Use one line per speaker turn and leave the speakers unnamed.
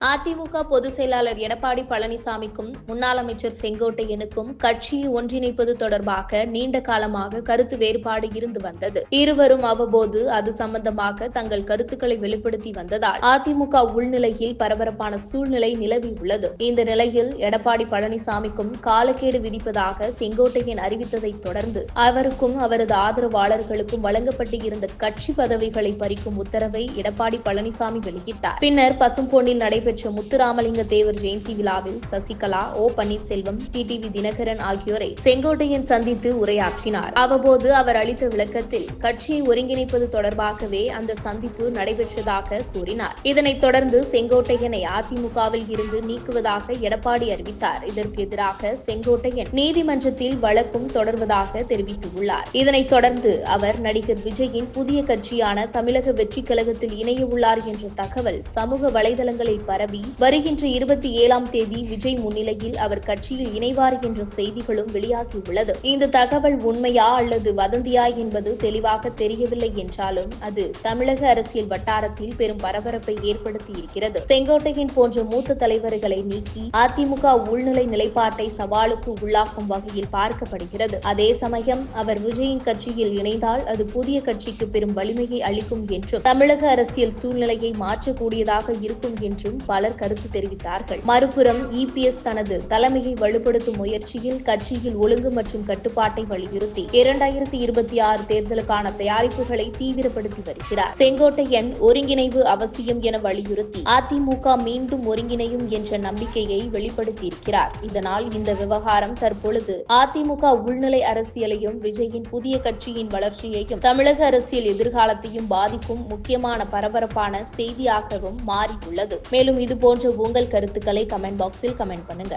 அதிமுக பொதுச் செயலாளர் எடப்பாடி பழனிசாமிக்கும் முன்னாள் அமைச்சர் செங்கோட்டையனுக்கும் கட்சியை ஒன்றிணைப்பது தொடர்பாக நீண்ட காலமாக கருத்து வேறுபாடு இருந்து வந்தது. இருவரும் அவ்வப்போது அது சம்பந்தமாக தங்கள் கருத்துக்களை வெளிப்படுத்தி வந்ததால் அதிமுக உள்நிலையில் பரபரப்பான சூழ்நிலை நிலவியுள்ளது. இந்த நிலையில் எடப்பாடி பழனிசாமிக்கும் காலக்கெடு விதிப்பதாக செங்கோட்டையன் அறிவித்ததை தொடர்ந்து அவருக்கும் அவரது ஆதரவாளர்களுக்கும் வழங்கப்பட்டு இருந்த கட்சி பதவிகளை பறிக்கும் உத்தரவை எடப்பாடி பழனிசாமி வெளியிட்டார். பின்னர் பசும்பொன்னில் நடைபெற்ற முத்துராமலிங்க தேவர் ஜெயந்தி விழாவில் சசிகலா, ஓ பன்னீர்செல்வம், டிடிவி தினகரன் ஆகியோரை செங்கோட்டையன் சந்தித்து உரையாற்றினார். அவ்வப்போது அவர் அளித்த விளக்கத்தில் கட்சியை ஒருங்கிணைப்பது தொடர்பாகவே அந்த சந்திப்பு நடைபெற்றதாக கூறினார். இதனைத் தொடர்ந்து செங்கோட்டையனை அதிமுகவில் இருந்து நீக்குவதாக எடப்பாடி அறிவித்தார். இதற்கு எதிராக செங்கோட்டையன் நீதிமன்றத்தில் வழக்கும் தொடர்வதாக தெரிவித்துள்ளார். இதனைத் தொடர்ந்து அவர் நடிகர் விஜயின் புதிய கட்சியான தமிழக வெற்றி கழகத்தில் இணைய உள்ளார் என்ற தகவல் சமூக வலைதளங்களில் பரவி வருகின்ற 27ஆம் தேதி விஜய் முன்னிலையில் அவர் கட்சியில் இணைவார் என்ற செய்திகளும் வெளியாகியுள்ளது. இந்த தகவல் உண்மையா அல்லது வதந்தியா என்பது தெளிவாக தெரியவில்லை என்றாலும் அது தமிழக அரசியல் வட்டாரத்தில் பெரும் பரபரப்பை ஏற்படுத்தியிருக்கிறது. செங்கோட்டையன் போன்ற மூத்த தலைவர்களை நீக்கி அதிமுக உள்நிலை நிலைப்பாட்டை சவாலுக்கு உள்ளாக்கும் வகையில் பார்க்கப்படுகிறது. அதே சமயம் அவர் விஜயின் கட்சியில் இணைந்தால் அது புதிய கட்சிக்கு பெரும் வலிமையை அளிக்கும் என்றும் தமிழக அரசியல் சூழ்நிலையை மாற்றக்கூடியதாக இருக்கும் என்றும் பலர் கருத்து தெரிவித்தார்கள். மறுபுறம் இபிஎஸ் தனது தலைமையை வலுப்படுத்தும் முயற்சியில் கட்சியில் ஒழுங்கு மற்றும் கட்டுப்பாட்டை வலியுறுத்தி 2026 தேர்தலுக்கான தயாரிப்புகளை தீவிரப்படுத்தி வருகிறார். செங்கோட்டையன் ஒருங்கிணைவு அவசியம் என வலியுறுத்தி அதிமுக மீண்டும் ஒருங்கிணையும் என்ற நம்பிக்கையை வெளிப்படுத்தியிருக்கிறார். இதனால் இந்த விவகாரம் தற்பொழுது அதிமுக உள்நிலை அரசியலையும் விஜயின் புதிய கட்சியின் வளர்ச்சியையும் தமிழக அரசியல் எதிர்காலத்தையும் பாதிக்கும் முக்கியமான பரபரப்பான செய்தியாகவும் மாறியுள்ளது. மேலும் இது போன்ற உங்கள் கருத்துக்களை கமெண்ட் பாக்ஸில் கமெண்ட் பண்ணுங்க.